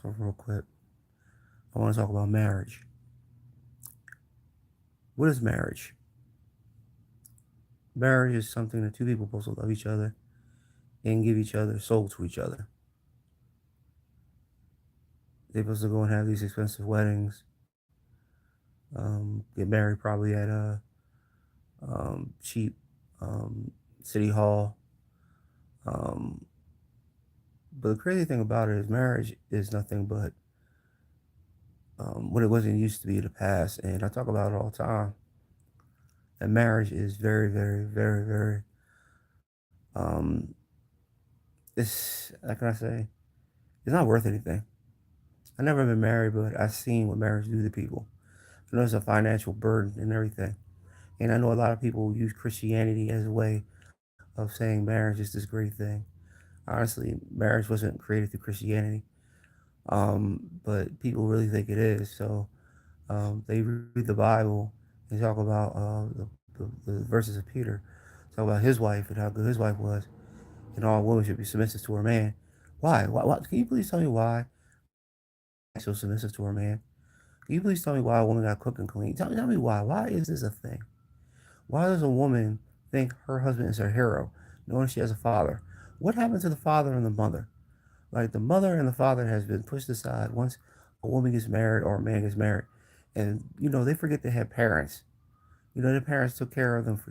So real quick, I want to talk about marriage. What is marriage? Marriage is something that two people are supposed to love each other and give each other soul to each other. They're supposed to go and have these expensive weddings, get married probably at a cheap city hall. Um, but the crazy thing about it is marriage is nothing but what it wasn't used to be in the past. And I talk about it all the time. That marriage is very, very, very, very, um, how can I say? It's not worth anything. I never been married, but I've seen what marriage do to people. I know it's a financial burden and everything. And I know a lot of people use Christianity as a way of saying marriage is this great thing. Honestly, marriage wasn't created through Christianity, but people really think it is. So they read the Bible and talk about the verses of Peter, talk about his wife and how good his wife was, and all women should be submissive to her man. Why? Why? Can you please tell me why a woman should be so submissive to her man? Can you please tell me why a woman got to cook and clean? Tell me why. Why is this a thing? Why does a woman think her husband is her hero, knowing she has a father? What happened to the father and the mother? Like the mother and the father has been pushed aside once a woman gets married or a man gets married, and they forget they have parents. Their parents took care of them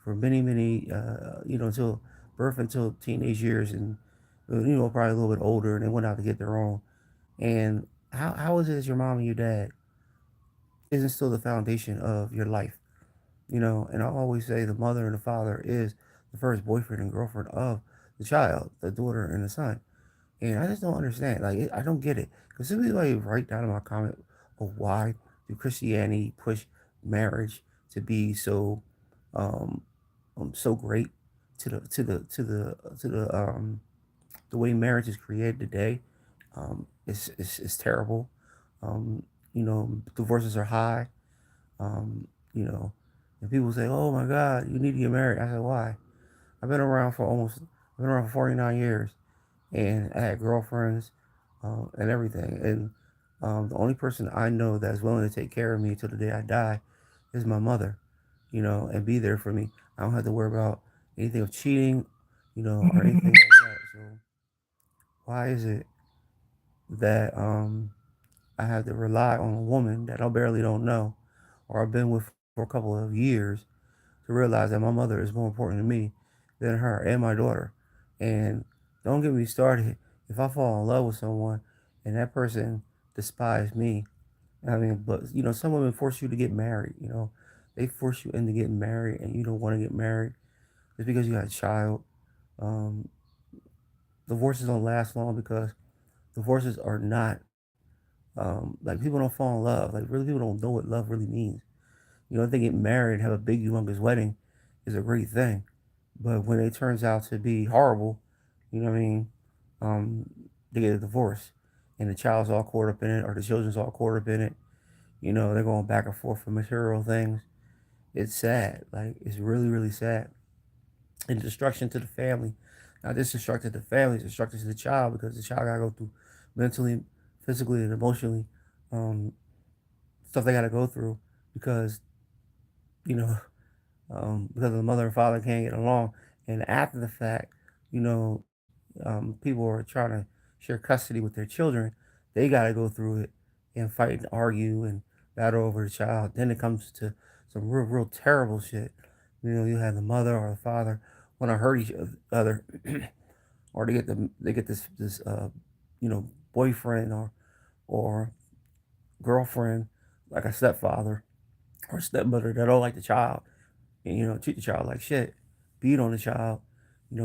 for many many until birth, until teenage years, and probably a little bit older, and they went out to get their own. And how is it that your mom and your dad isn't still the foundation of your life? And I always say the mother and the father is the first boyfriend and girlfriend of the child, the daughter and the son. And I just don't understand. Like, I don't get it. Because somebody like write down in my comment of why do Christianity push marriage to be so great to the way marriage is created today. It's terrible. Divorces are high. Um, you know, and people say, "Oh my God, you need to get married." I said, "Why?" I've been around for almost, I've been around for 49 years, and I had girlfriends, and everything. And the only person I know that's willing to take care of me till the day I die is my mother, and be there for me. I don't have to worry about anything of cheating, or anything like that. So why is it that I have to rely on a woman that I barely don't know, or I've been with for a couple of years, to realize that my mother is more important to me than her and my daughter? And don't get me started. If I fall in love with someone and that person despises me, I mean, but some women force you to get married. They force you into getting married, and you don't want to get married just because you got a child. Um, Divorces don't last long because divorces are not like, people don't fall in love. Like, really, people don't know what love really means. If they get married and have a big, humongous wedding, is a great thing. But when it turns out to be horrible, you know what I mean? Um, they get a divorce, and the child's all caught up in it, or the children's all caught up in it. They're going back and forth for material things. It's sad. Like, it's really, really sad. And destruction to the family. Not just destruction to the family, it's destruction to the child, because the child got to go through mentally, physically, and emotionally, um, stuff they got to go through because, you know, because the mother and father can't get along. And after the fact, people are trying to share custody with their children. They got to go through it and fight and argue and battle over the child. Then it comes to some real, real terrible shit. You have the mother or the father want to hurt each other, or they get this boyfriend or girlfriend, like a stepfather or stepmother, that don't like the child, and treat the child like shit, beat on the child,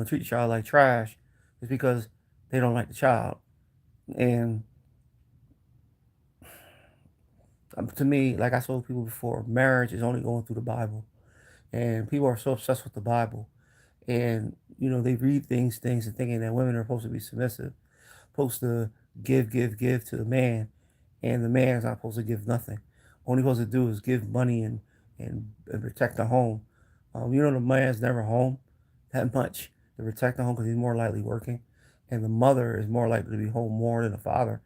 treat the child like trash, just because they don't like the child. And to me, like I told people before, marriage is only going through the Bible, and people are so obsessed with the Bible, and they read things and thinking that women are supposed to be submissive, supposed to give to the man, and the man is not supposed to give nothing. All he's supposed to do is give money and protect the home. The man's never home that much to protect the home because he's more likely working, and the mother is more likely to be home more than the father.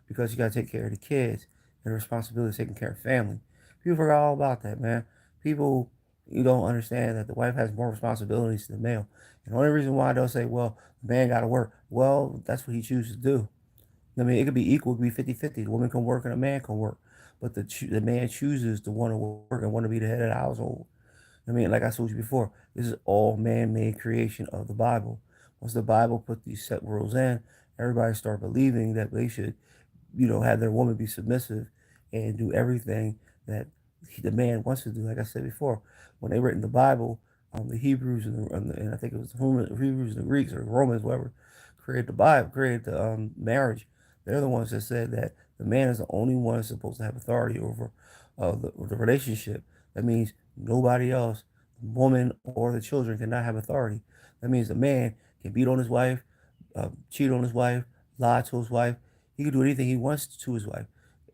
because you got to take care of the kids and the responsibility of taking care of family. People forgot all about that, man. People, you don't understand that the wife has more responsibilities than the male. And the only reason why they'll say, well, the man got to work. Well, that's what he chooses to do. I mean, it could be equal, it could be 50-50. The woman can work and a man can work. But the man chooses to want to work and want to be the head of the household. I mean, like I told you before, this is all man-made creation of the Bible. Once the Bible put these set rules in, everybody start believing that they should, have their woman be submissive and do everything that the man wants to do. Like I said before, when they written the Bible, the Hebrews and I think it was the Hebrews and the Greeks or the Romans, whatever, created the Bible, created the marriage. They're the ones that said that the man is the only one that's supposed to have authority over the relationship. That means nobody else, the woman or the children, cannot have authority. That means the man can beat on his wife, cheat on his wife, lie to his wife. He can do anything he wants to his wife.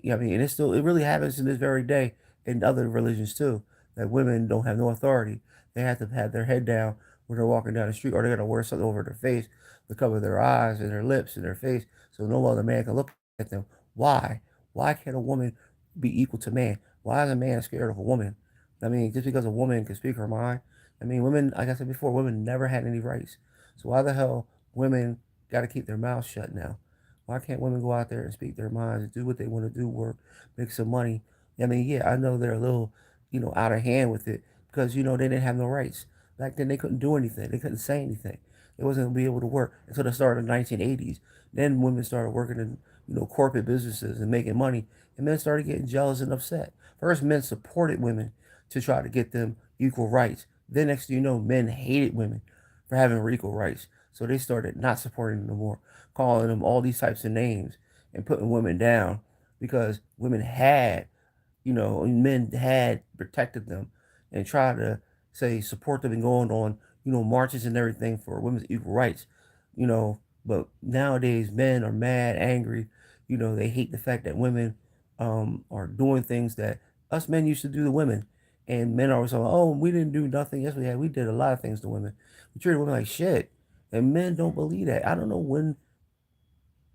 You know what I mean? And it really happens in this very day in other religions too, that women don't have no authority. They have to have their head down when they're walking down the street, or they're gonna wear something over their face to cover their eyes and their lips and their face, so no other man can look at them. Why? Why can't a woman be equal to man? Why is a man scared of a woman? I mean, just because a woman can speak her mind. I mean, women, like I said before, women never had any rights. So why the hell women got to keep their mouths shut now? Why can't women go out there and speak their minds and do what they want to do, work, make some money? I mean, yeah, I know they're a little, out of hand with it because, they didn't have no rights. Back then, they couldn't do anything. They couldn't say anything. They wasn't going to be able to work until the start of the 1980s. Then women started working in, corporate businesses and making money. And men started getting jealous and upset. First, men supported women to try to get them equal rights. Then, next thing you know, men hated women for having equal rights. So they started not supporting them no more, calling them all these types of names and putting women down because women had, men had protected them and tried to say support them and going on, marches and everything for women's equal rights, you know. But nowadays, men are mad, angry. They hate the fact that women are doing things that us men used to do to women. And men are always like, oh, we didn't do nothing. Yes, we had. We did a lot of things to women. We treated women like shit. And men don't believe that. I don't know when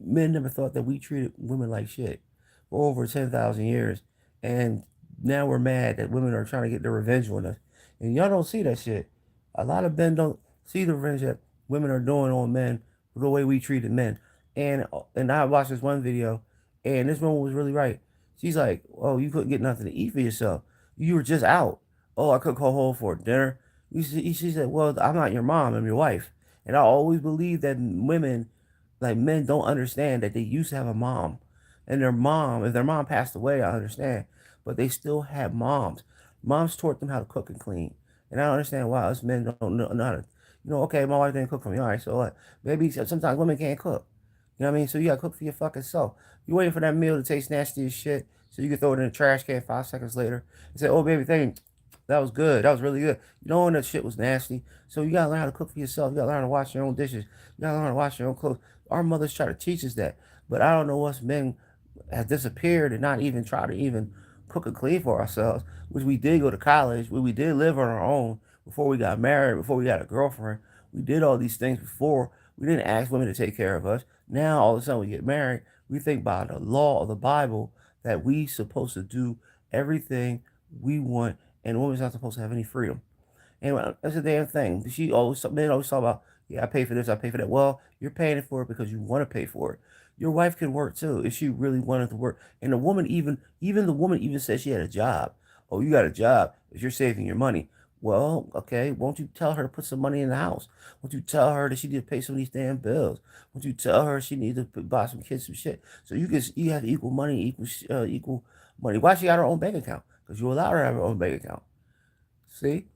men never thought that we treated women like shit for over 10,000 years. And now we're mad that women are trying to get their revenge on us. And y'all don't see that shit. A lot of men don't see the revenge that women are doing on men the way we treated men. And I watched this one video, and this woman was really right. She's like, oh, you couldn't get nothing to eat for yourself. You were just out. Oh, I could call home for dinner. She said, well, I'm not your mom. I'm your wife. And I always believe that women, like men, don't understand that they used to have a mom, and their mom, if their mom passed away, I understand, but they still had moms. Moms taught them how to cook and clean, and I don't understand why us men don't know how to. Okay, my wife didn't cook for me. All right, so what? Maybe sometimes women can't cook. You know what I mean? So you gotta cook for your fucking self. You waiting for that meal to taste nasty as shit, so you can throw it in the trash can 5 seconds later and say, "Oh, baby, thank you. That was good. That was really good." You know when that shit was nasty. So you gotta learn how to cook for yourself. You gotta learn how to wash your own dishes. You gotta learn how to wash your own clothes. Our mothers try to teach us that, but I don't know us men have disappeared and not even try to even cook and clean for ourselves. Which we did go to college, where we did live on our own before we got married, before we got a girlfriend. We did all these things before. We didn't ask women to take care of us. Now all of a sudden we get married. We think by the law of the Bible that we supposed to do everything we want, and women's not supposed to have any freedom. And that's the damn thing. Men always talk about, yeah, I pay for this, I pay for that. Well, you're paying for it because you want to pay for it. Your wife can work too if she really wanted to work. And the woman even the woman even said she had a job. Oh, you got a job if you're saving your money. Well, okay, won't you tell her to put some money in the house? Won't you tell her that she need to pay some of these damn bills? Won't you tell her she needs to buy some kids some shit? So you have equal money, equal money. Why she got her own bank account? Because you allow her to have her own bank account. See?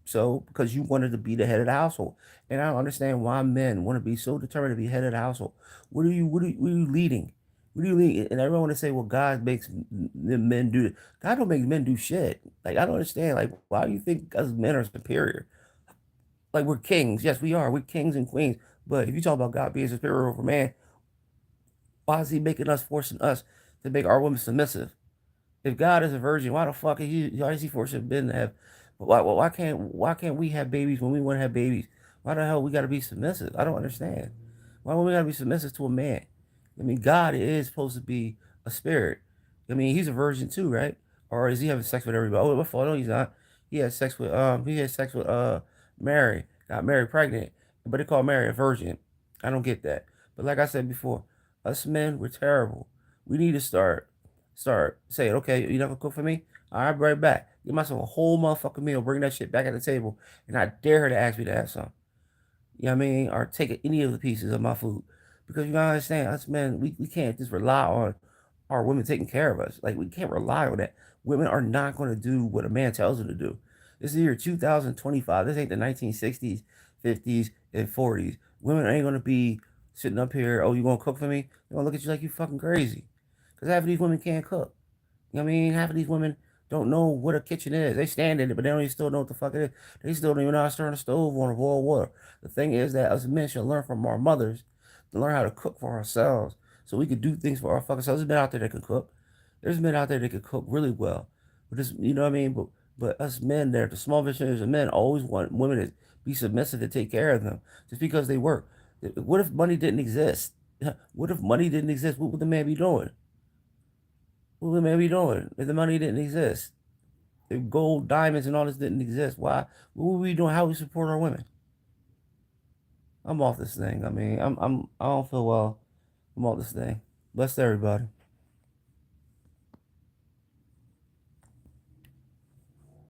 So, because you wanted to be the head of the household. And I don't understand why men want to be so determined to be head of the household. What are you leading? What are you leading? And everyone want to say, well, God makes men do it. God don't make men do shit. Like, I don't understand. Like, why do you think us men are superior? Like, we're kings. Yes, we are. We're kings and queens. But if you talk about God being superior over man, why is he making us, forcing us to make our women submissive? If God is a virgin, why the fuck why is he forcing men to have? Why can't we have babies when we want to have babies? Why the hell we got to be submissive? I don't understand. Why would we got to be submissive to a man? I mean, God is supposed to be a spirit. I mean, he's a virgin too, right? Or is he having sex with everybody? Oh, my fault. No, he's not. He had sex with Mary, got Mary pregnant, but they call Mary a virgin. I don't get that. But like I said before, us men, we're terrible. We need to start saying, okay, you not gonna cook for me? All right, right back. Get myself a whole motherfucking meal, bring that shit back at the table, and I dare her to ask me to have some. You know what I mean? Or take any of the pieces of my food. Because you gotta understand, us men, we can't just rely on our women taking care of us. Like, we can't rely on that. Women are not going to do what a man tells them to do. This is the year 2025. This ain't the 1960s, 50s, and 40s. Women ain't going to be sitting up here, oh, you going to cook for me? They're going to look at you like you fucking crazy. Because half of these women can't cook. You know what I mean? Half of these women don't know what a kitchen is. They stand in it, but they don't even still know what the fuck it is. They still don't even know how to turn a stove on or boil water. The thing is that us men should learn from our mothers to learn how to cook for ourselves so we could do things for our fucking selves. There's men out there that can cook. There's men out there that can cook really well. But this, you know what I mean? But us men there, the small business of men always want women to be submissive to take care of them just because they work. What if money didn't exist? What if money didn't exist? What would the man be doing? What would the man be doing if the money didn't exist? If gold, diamonds, and all this didn't exist, why? What would we doing? How would we support our women? I'm off this thing. I mean, I don't feel well. I'm off this thing. Bless everybody.